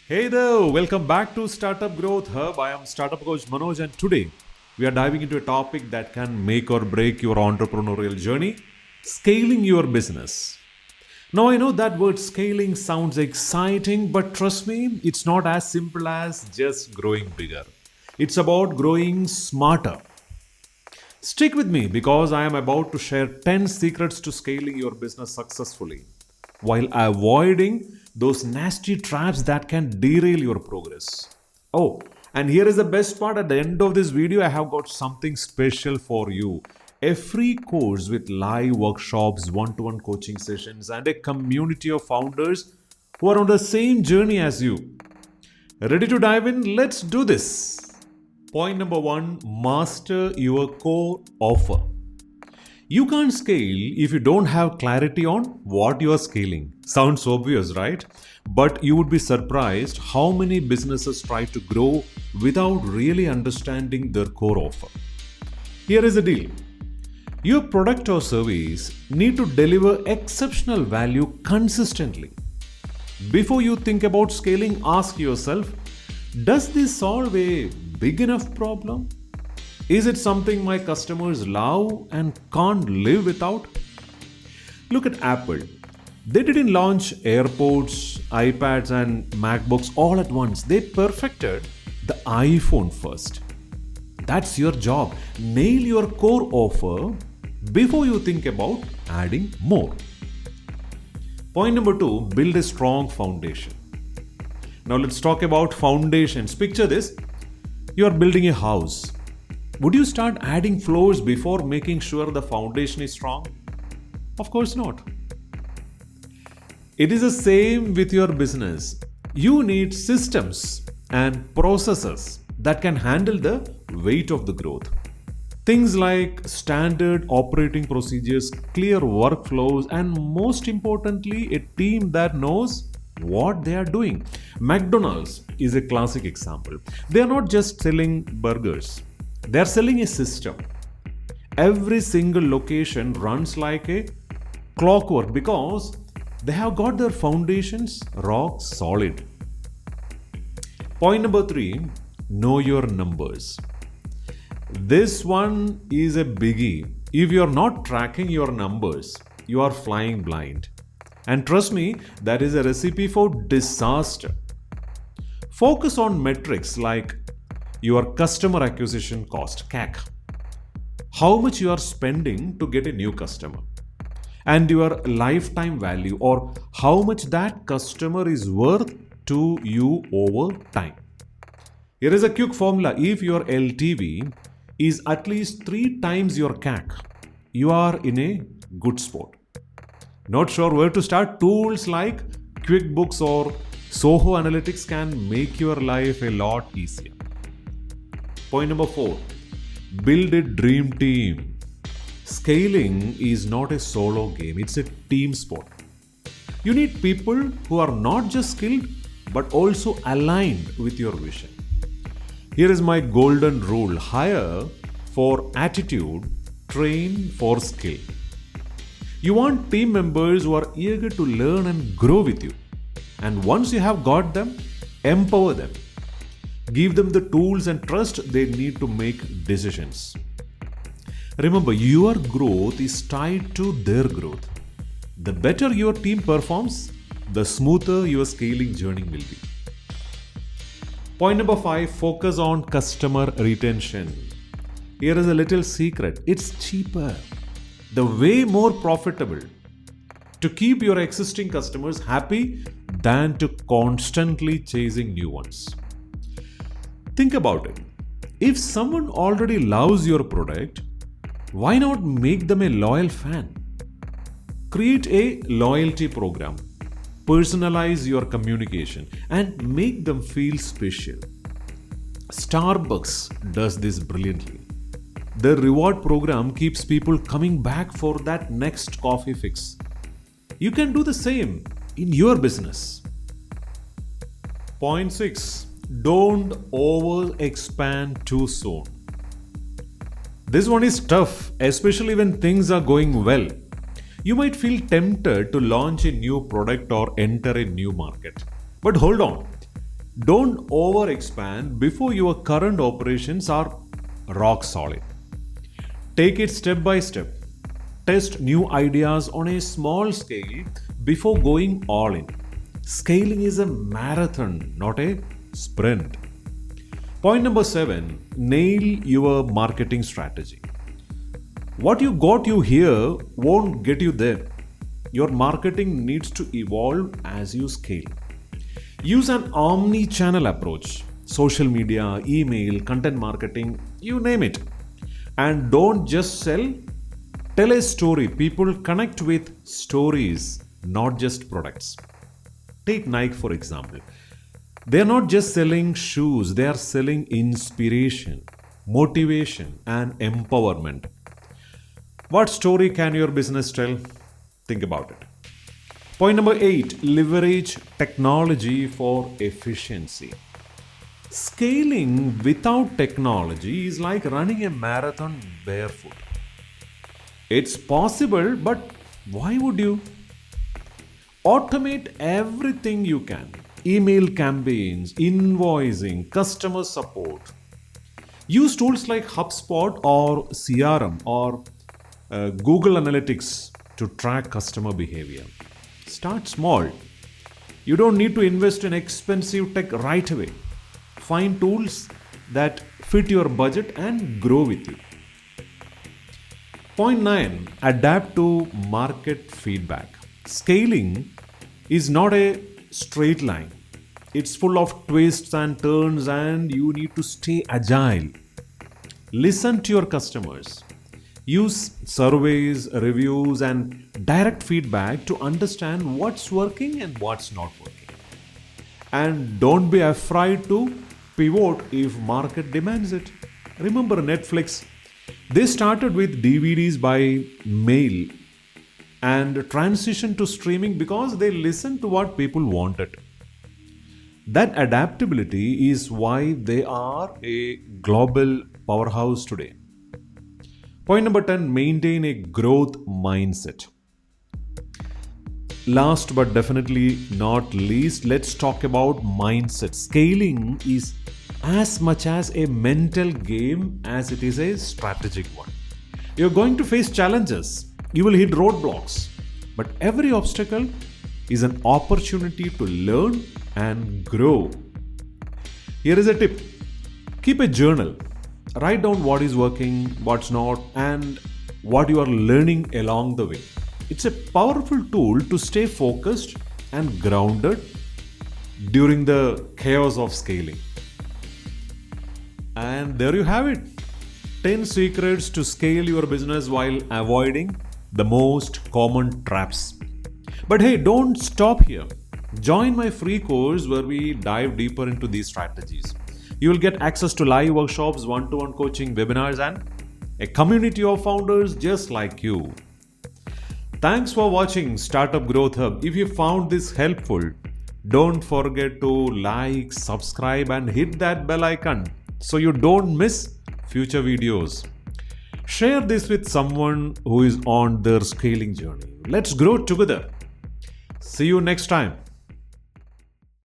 Hey there, welcome back to Startup Growth Hub. I am Startup Coach Manoj, and today we are diving into a topic that can make or break your entrepreneurial journey: scaling your business. Now, I know that word scaling sounds exciting, but trust me, it's not as simple as just growing bigger. It's about growing smarter. Stick with me because I am about to share 10 secrets to scaling your business successfully while avoiding those nasty traps that can derail your progress. Oh, and here is the best part: at the end of this video, I have got something special for you. A free course with live workshops, one to one coaching sessions, and a community of founders who are on the same journey as you. Ready to dive in? Let's do this. Point number one: master your core offer. You can't scale if you don't have clarity on what you are scaling. Sounds obvious, right? But you would be surprised how many businesses try to grow without really understanding their core offer. Here is the deal: your product or service need to deliver exceptional value consistently. Before you think about scaling, ask yourself, does this solve a big enough problem? Is it something my customers love and can't live without? Look at Apple. They didn't launch AirPods, iPads, and MacBooks all at once. They perfected the iPhone first. That's your job. Nail your core offer before you think about adding more. Point number two: build a strong foundation. Now let's talk about foundations. Picture this: you are building a house. Would you start adding floors before making sure the foundation is strong? Of course not. It is the same with your business. You need systems and processes that can handle the weight of the growth. Things like standard operating procedures, clear workflows, and most importantly, a team that knows what they are doing. McDonald's is a classic example. They are not just selling burgers, they are selling a system. Every single location runs like a clockwork because they have got their foundations rock solid. Point number three: know your numbers. This one is a biggie. If you are not tracking your numbers, you are flying blind. And trust me, that is a recipe for disaster. Focus on metrics like your customer acquisition cost, CAC, how much you are spending to get a new customer, and your lifetime value, or how much that customer is worth to you over time. Here is a quick formula: if your LTV is at least 3 times your CAC, you are in a good spot. Not sure where to start? Tools like QuickBooks or Soho Analytics can make your life a lot easier. Point number four: build a dream team. Scaling is not a solo game, it's a team sport. You need people who are not just skilled but also aligned with your vision. Here is my golden rule: hire for attitude, train for skill. You want team members who are eager to learn and grow with you. And once you have got them, empower them. Give them the tools and trust they need to make decisions. Remember, your growth is tied to their growth. The better your team performs, the smoother your scaling journey will be. Point number five: focus on customer retention. Here is a little secret: it's cheaper, the way more profitable to keep your existing customers happy than to constantly chasing new ones. Think about it. If someone already loves your product, why not make them a loyal fan? Create a loyalty program, personalize your communication, and make them feel special. Starbucks does this brilliantly. Their reward program keeps people coming back for that next coffee fix. You can do the same in your business. Point six: don't over expand too soon. This one is tough, especially when things are going well. You might feel tempted to launch a new product or enter a new market. But hold on. Don't over expand before your current operations are rock solid. Take it step by step. Test new ideas on a small scale before going all in. Scaling is a marathon, not a sprint. Point number 7, nail your marketing strategy. What you got you here won't get you there. Your marketing needs to evolve as you scale. Use an omni-channel approach. Social media, email, content marketing, you name it. And don't just sell, tell a story. People connect with stories, not just products. Take Nike for example. They are not just selling shoes, they are selling inspiration, motivation, and empowerment. What story can your business tell? Think about it. Point number 8, leverage technology for efficiency. Scaling without technology is like running a marathon barefoot. It's possible, but why would you? Automate everything you can. Email campaigns, invoicing, customer support. Use tools like HubSpot or CRM or Google Analytics to track customer behavior. Start small. You don't need to invest in expensive tech right away. Find tools that fit your budget and grow with you. Point 9, adapt to market feedback. Scaling is not a straight line. It's full of twists and turns, and you need to stay agile. Listen to your customers. Use surveys, reviews, and direct feedback to understand what's working and what's not working. And don't be afraid to pivot if market demands it. Remember Netflix? They started with DVDs by mail and transitioned to streaming because they listened to what people wanted. That adaptability is why they are a global powerhouse today. Point number 10, maintain a growth mindset. Last but definitely not least, let's talk about mindset. Scaling is as much as a mental game as it is a strategic one. You're going to face challenges, you will hit roadblocks, but every obstacle is an opportunity to learn and grow. Here is a tip. Keep a journal. Write down what is working, what's not, and what you are learning along the way. It's a powerful tool to stay focused and grounded during the chaos of scaling. And there you have it. 10 secrets to scale your business while avoiding the most common traps. But hey, don't stop here. Join my free course where we dive deeper into these strategies. You will get access to live workshops, one-to-one coaching, webinars, and a community of founders just like you. Thanks for watching Startup Growth Hub. If you found this helpful, don't forget to like, subscribe, and hit that bell icon so you don't miss future videos. Share this with someone who is on their scaling journey. Let's grow together. See you next time.